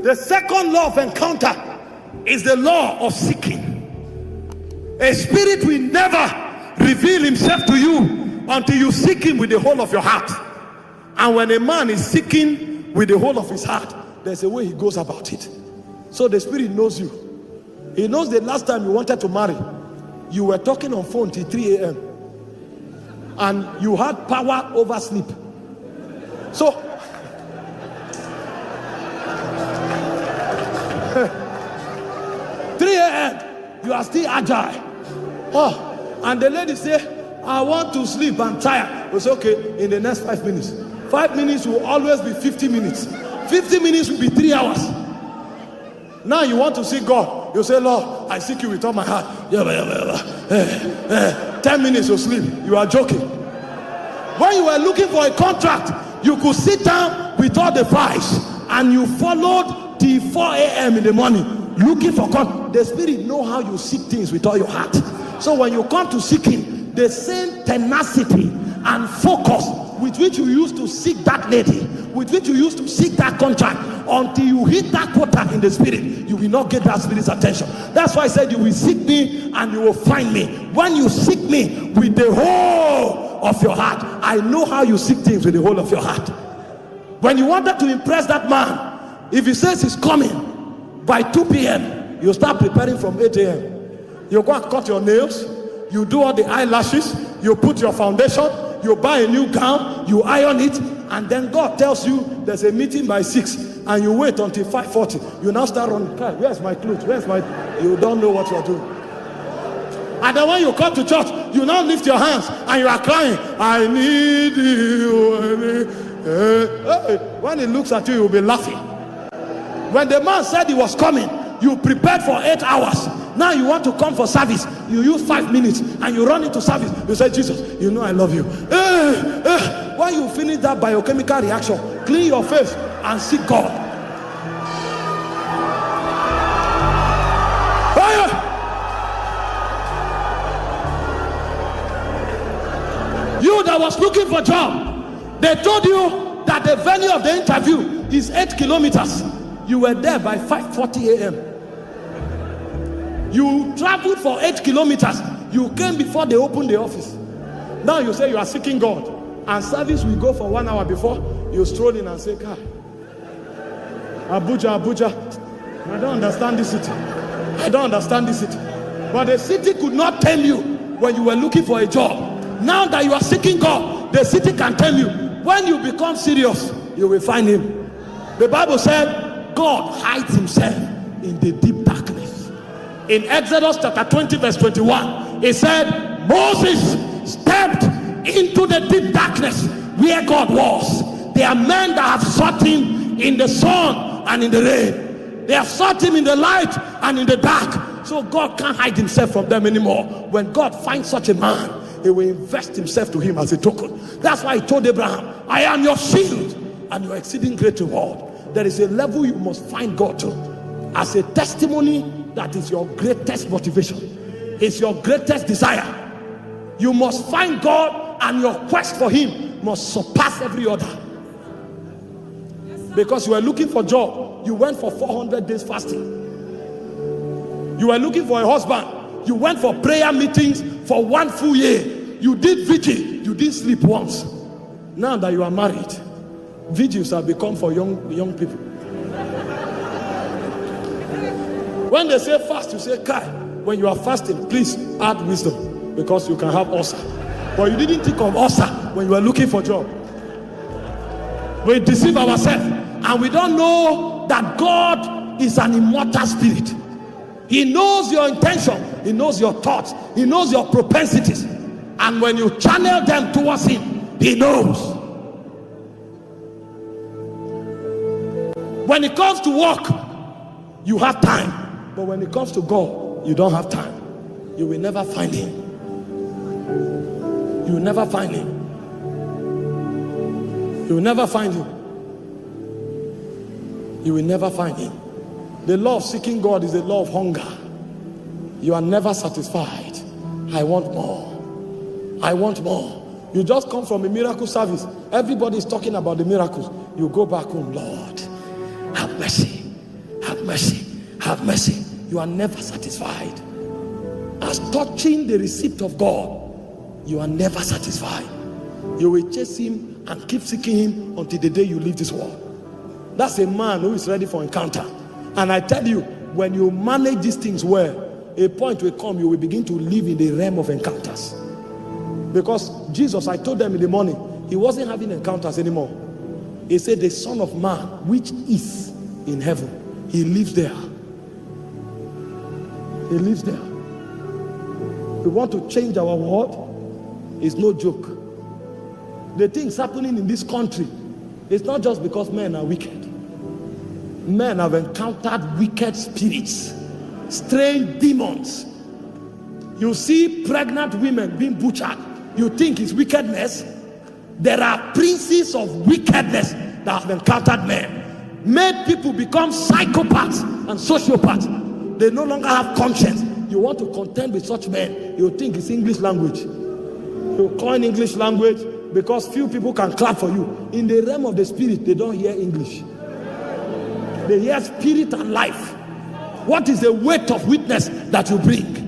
The second law of encounter is the law of seeking. A spirit will never reveal himself to you until you seek him with the whole of your heart. And when a man is seeking with the whole of his heart, there's a way he goes about it. So the spirit knows you. He knows the last time you wanted to marry, you were talking on phone till 3 a.m. and you had power over sleep. So 3 a.m. you are still agile. Oh, and the lady say, I want to sleep, I'm tired. You say, okay, in the next 5 minutes. 5 minutes will always be 50 minutes. 50 minutes will be 3 hours. Now you want to see God. You say, Lord, I seek you with all my heart. 10 minutes you sleep. You are joking. When you were looking for a contract, you could sit down with all the files and you followed till 4 a.m. in the morning looking for God. The spirit know how you seek things with all your heart. So when you come to seek him, the same tenacity and focus with which you used to seek that lady, with which you used to seek that contract, until you hit that quota in the spirit, you will not get that spirit's attention. That's why I said you will seek me and you will find me. When you seek me with the whole of your heart, I know how you seek things with the whole of your heart. When you wanted to impress that man, if he says he's coming by 2 p.m., you start preparing from 8 a.m. You go and cut your nails, you do all the eyelashes, you put your foundation, you buy a new gown, you iron it, and then God tells you there's a meeting by 6, and you wait until 5:40. You now start running. Where's my clothes? Where's my... You don't know what you're doing. And then when you come to church, you now lift your hands and you are crying, I need you. When he looks at you, he will be laughing. When the man said he was coming, you prepared for 8 hours. Now you want to come for service, you use 5 minutes and you run into service. You say, Jesus, you know I love you. When you finish that biochemical reaction, clean your face and seek God. You that was looking for a job, they told you that the venue of the interview is 8 kilometers. You were there by 5:40 a.m. You traveled for 8 kilometers. You came before they opened the office. Now you say you are seeking God, and service will go for 1 hour before you stroll in and say, Kai, Abuja, I don't understand this city. I don't understand this city. But the city could not tell you when you were looking for a job. Now that you are seeking God, the city can tell you. When you become serious, you will find him. The Bible said God hides himself in the deep darkness. In Exodus chapter 20 verse 21, it said Moses stepped into the deep darkness where God was. There are men that have sought him in the sun and in the rain. They have sought him in the light and in the dark. So God can't hide himself from them anymore. When God finds such a man, he will invest himself to him as a token. That's why he told Abraham, I am your shield and your exceeding great reward. There is a level you must find God to as a testimony. That is your greatest motivation. It's your greatest desire. You must find God, and your quest for him must surpass every other. Because you were looking for a job, you went for 400 days fasting. You were looking for a husband, you went for prayer meetings for 1 full year. You did vigil, you didn't sleep once. Now that you are married, vigils have become for young people. When they say fast, you say, Kai, when you are fasting, please add wisdom, because you can have ulcer. But you didn't think of ulcer when you were looking for a job. We deceive ourselves, and we don't know that God is an immortal spirit. He knows your intention, he knows your thoughts, he knows your propensities. And when you channel them towards him, he knows. When it comes to work, you have time. But when it comes to God, you don't have time. You will never find him. You will never find him. You will never find him. You will never find him. The law of seeking God is the law of hunger. You are never satisfied. I want more. I want more. You just come from a miracle service. Everybody is talking about the miracles. You go back home, Lord, have mercy. mercy, have mercy. You are never satisfied. As touching the receipt of God, you are never satisfied. You will chase him and keep seeking him until the day you leave this world. That's a man who is ready for encounter. And I tell you, when you manage these things well, a point will come, you will begin to live in the realm of encounters. Because Jesus, I told them in the morning, he wasn't having encounters anymore. He said, the Son of Man, which is in heaven, he lives there. He lives there. We want to change our world. It's no joke. The things happening in this country, it's not just because men are wicked. Men have encountered wicked spirits, strange demons. You see pregnant women being butchered. You think it's wickedness? There are princes of wickedness that have encountered men. Made people become psychopaths and sociopaths. They no longer have conscience. You want to contend with such men, you think it's English language. You coin English language because few people can clap for you. In the realm of the spirit, they don't hear English. They hear spirit and life. What is the weight of witness that you bring?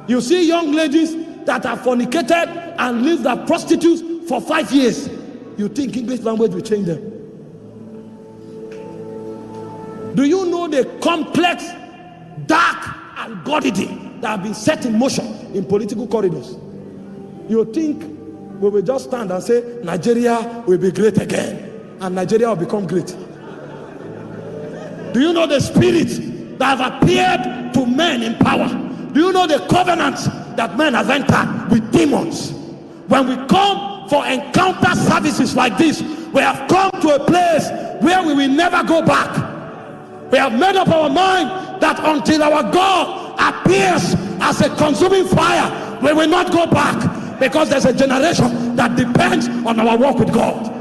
You see young ladies that are fornicated and lived as prostitutes for 5 years. You think English language will change them? Do you know the complex, dark algorithm that have been set in motion in political corridors? You think we will just stand and say Nigeria will be great again and Nigeria will become great? Do you know the spirits that have appeared to men in power? Do you know the covenants that men have entered with demons? When we come for encounter services like this, we have come to a place where we will never go back. We have made up our mind that until our God appears as a consuming fire, we will not go back, because there's a generation that depends on our walk with God.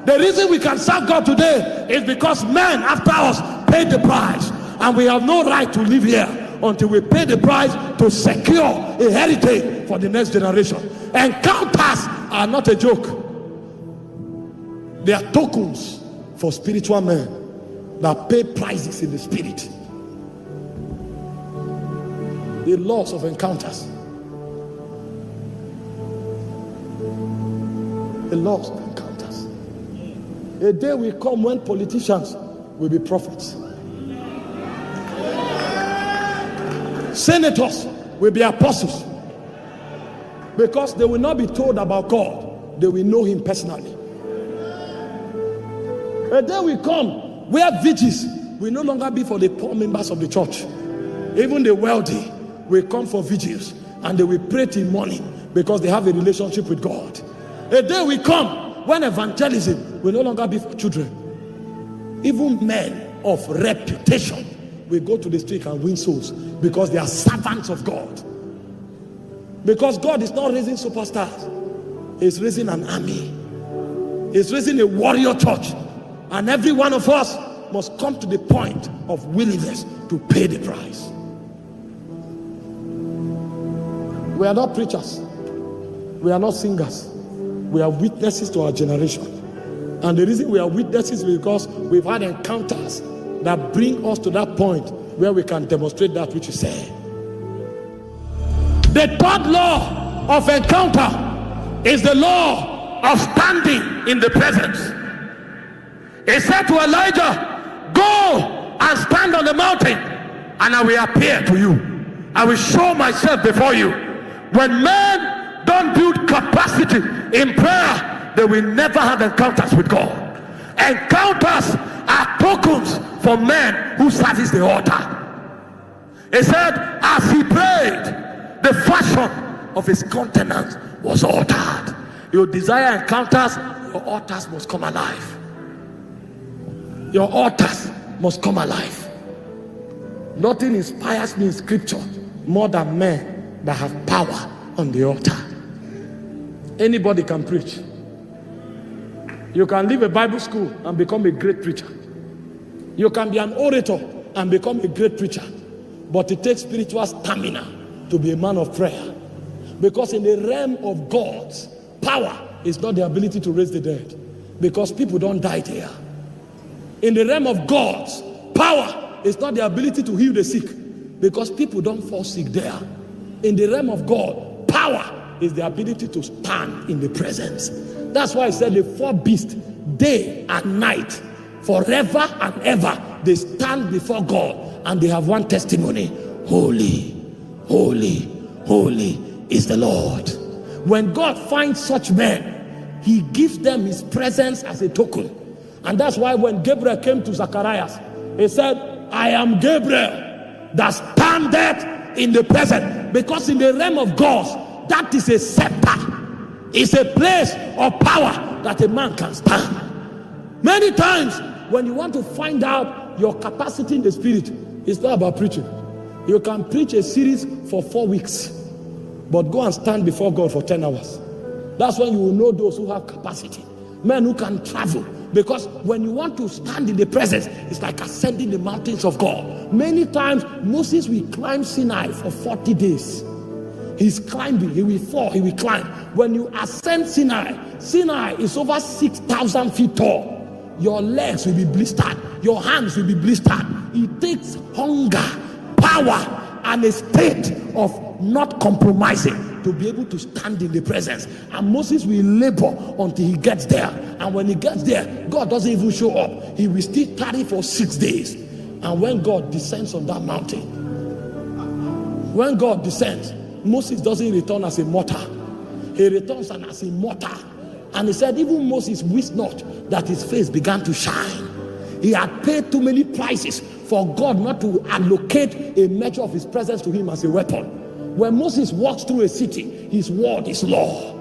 The reason we can serve God today is because men after us paid the price, and we have no right to live here until we pay the price to secure a heritage for the next generation. Encounters are not a joke. They are tokens for spiritual men that pay prices in the spirit. The laws of encounters. The laws of encounters. A day will come when politicians will be prophets. Senators will be apostles, because they will not be told about God, they will know him personally. A day will come where vigils will no longer be for the poor members of the church. Even the wealthy will come for vigils, and they will pray till morning because they have a relationship with God. A day will come when evangelism will no longer be for children. Even men of reputation will go to the street and win souls because they are servants of God. Because God is not raising superstars, he's raising an army. He's raising a warrior church, and every one of us must come to the point of willingness to pay the price. We are not preachers, we are not singers, we are witnesses to our generation. And the reason we are witnesses is because we've had encounters that bring us to that point where we can demonstrate that which you say. The third law of encounter is the law of standing in the presence. He said to Elijah, go and stand on the mountain, and I will appear to you. I will show myself before you. When men don't build capacity in prayer, they will never have encounters with God. Encounters are tokens for men who service the altar. He said, as he prayed, the fashion of his countenance was altered. You desire encounters, your altars must come alive. Your altars must come alive. Nothing inspires me in scripture more than men that have power on the altar. Anybody can preach. You can leave a Bible school and become a great preacher. You can be an orator and become a great preacher. But it takes spiritual stamina to be a man of prayer. Because in the realm of God's power is not the ability to raise the dead. Because people don't die there. In the realm of God's Power is not the ability to heal the sick, because people don't fall sick there. In the realm of God, power is the ability to stand in the presence. That's why I said the four beasts, day and night, forever and ever, they stand before God and they have one testimony: holy, holy, holy is the Lord. When God finds such men, he gives them his presence as a token. And that's why when Gabriel came to Zacharias, he said, I am Gabriel that standeth in the presence. Because in the realm of God, that is a scepter. It's a place of power that a man can stand. Many times when you want to find out your capacity in the spirit, it's not about preaching. You can preach a series for 4 weeks, but go and stand before God for 10 hours. That's when you will know those who have capacity. Men who can travel. Because when you want to stand in the presence, it's like ascending the mountains of God. Many times Moses will climb Sinai for 40 days. He's climbing, he will fall, he will climb. When you ascend Sinai, Sinai is over 6,000 feet tall. Your legs will be blistered, your hands will be blistered. It takes hunger, power, and a state of not compromising to be able to stand in the presence. And Moses will labor until he gets there. And when he gets there, God doesn't even show up. He will still tarry for 6 days. And when God descends on that mountain, when God descends, Moses doesn't return as a mortal. He returns as a immortal. And he said, even Moses wished not that his face began to shine. He had paid too many prices for God not to allocate a measure of his presence to him as a weapon. When Moses walks through a city, his word is law.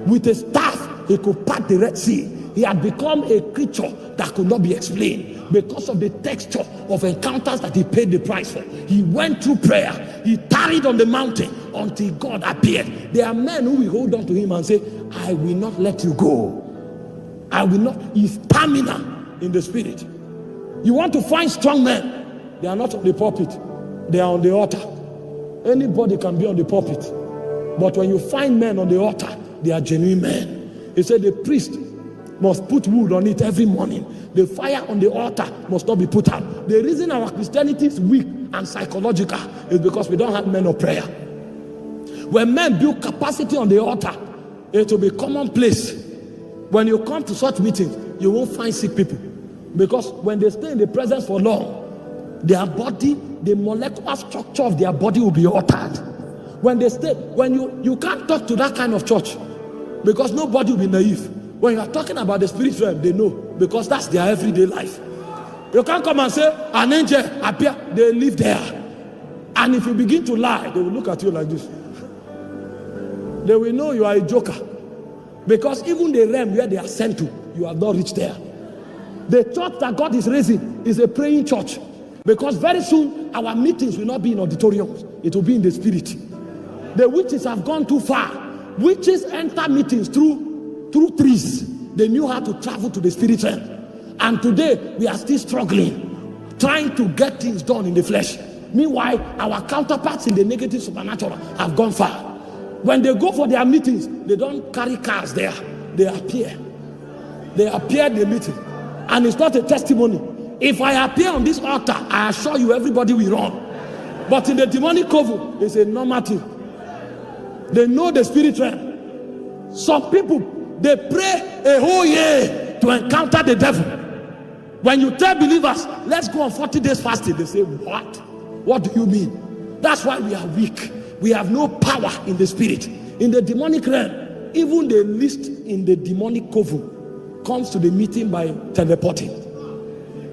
With a staff, he could part the Red Sea. He had become a creature that could not be explained because of the texture of encounters that he paid the price for. He went through prayer. He tarried on the mountain until God appeared. There are men who will hold on to him and say, I will not let you go. I will not. He's stamina in the spirit. You want to find strong men? They are not on the pulpit. They are on the altar. Anybody can be on the pulpit. But when you find men on the altar, they are genuine men. He said the priest must put wood on it every morning. The fire on the altar must not be put out. The reason our Christianity is weak and psychological is because we don't have men of prayer. When men build capacity on the altar, it will be commonplace. When you come to such meetings, you won't find sick people. Because when they stay in the presence for long, their body, the molecular structure of their body will be altered. When they stay, when you can't talk to that kind of church, because nobody will be naive. When you are talking about the spirit realm, they know, because that's their everyday life. You can't come and say, an angel appear, they live there. And if you begin to lie, they will look at you like this. They will know you are a joker. Because even the realm where they are sent to, you have not reached there. The church that God is raising is a praying church. Because very soon, our meetings will not be in auditoriums. It will be in the spirit. The witches have gone too far. Witches enter meetings through trees. They knew how to travel to the spirit realm. And today, we are still struggling, trying to get things done in the flesh. Meanwhile, our counterparts in the negative supernatural have gone far. When they go for their meetings, they don't carry cars there. They appear. They appear at the meeting. And it's not a testimony. If I appear on this altar, I assure you everybody will run. But in the demonic coven, it's a normal thing. They know the spirit realm. Some people, they pray a whole year to encounter the devil. When you tell believers, let's go on 40 days fasting, they say, what? What do you mean? That's why we are weak. We have no power in the spirit. In the demonic realm, even the least in the demonic coven comes to the meeting by teleporting.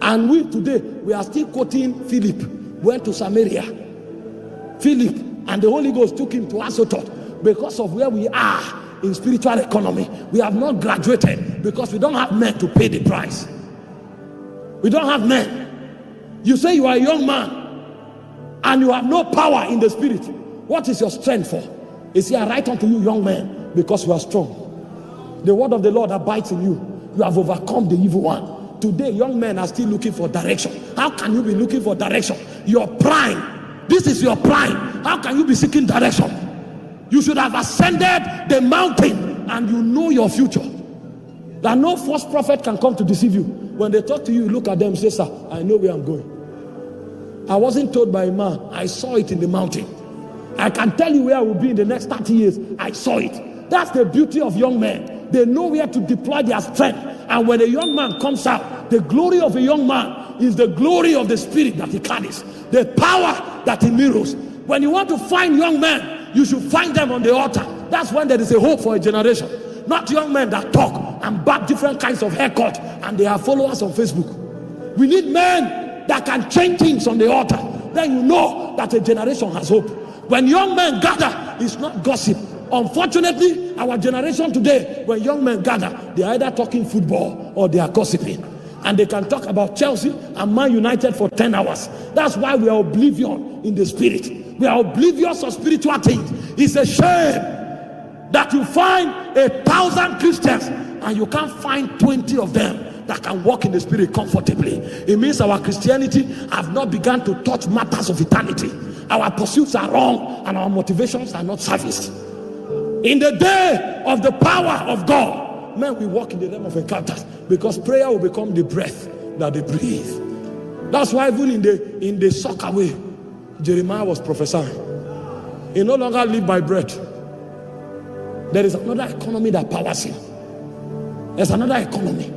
And we today, we are still quoting Philip, went to Samaria. Philip and the Holy Ghost took him to Azotot because of where we are in spiritual economy. We have not graduated because we don't have men to pay the price. We don't have men. You say you are a young man and you have no power in the spirit. What is your strength for? Is here right unto you, young men, because you are strong. The word of the Lord abides in you. You have overcome the evil one. Today, young men are still looking for direction. How can you be looking for direction? Your prime. This is your prime. How can you be seeking direction? You should have ascended the mountain and you know your future. That no false prophet can come to deceive you. When they talk to you, you look at them and say, sir, I know where I'm going. I wasn't told by a man. I saw it in the mountain. I can tell you where I will be in the next 30 years. I saw it. That's the beauty of young men. They know where to deploy their strength. And when a young man comes out, the glory of a young man is the glory of the spirit that he carries, the power that he mirrors. When you want to find young men, you should find them on the altar. That's when there is a hope for a generation. Not young men that talk and bark different kinds of haircut and they have followers on Facebook. We need men that can change things on the altar. Then you know that a generation has hope. When young men gather, it's not gossip. Unfortunately, our generation today, when young men gather, they are either talking football or they are gossiping. And they can talk about Chelsea and Man United for 10 hours. That's why we are oblivion in the spirit. We are oblivious of spiritual things. It's a shame that you find 1,000 Christians and you can't find 20 of them that can walk in the spirit comfortably. It means our Christianity have not begun to touch matters of eternity. Our pursuits are wrong and our motivations are not serviced. In the day of the power of God, men will walk in the realm of encounters, because prayer will become the breath that they breathe. That's why even in the soccer way, Jeremiah was prophesying. He no longer live by bread. There is another economy that powers him. There's another economy.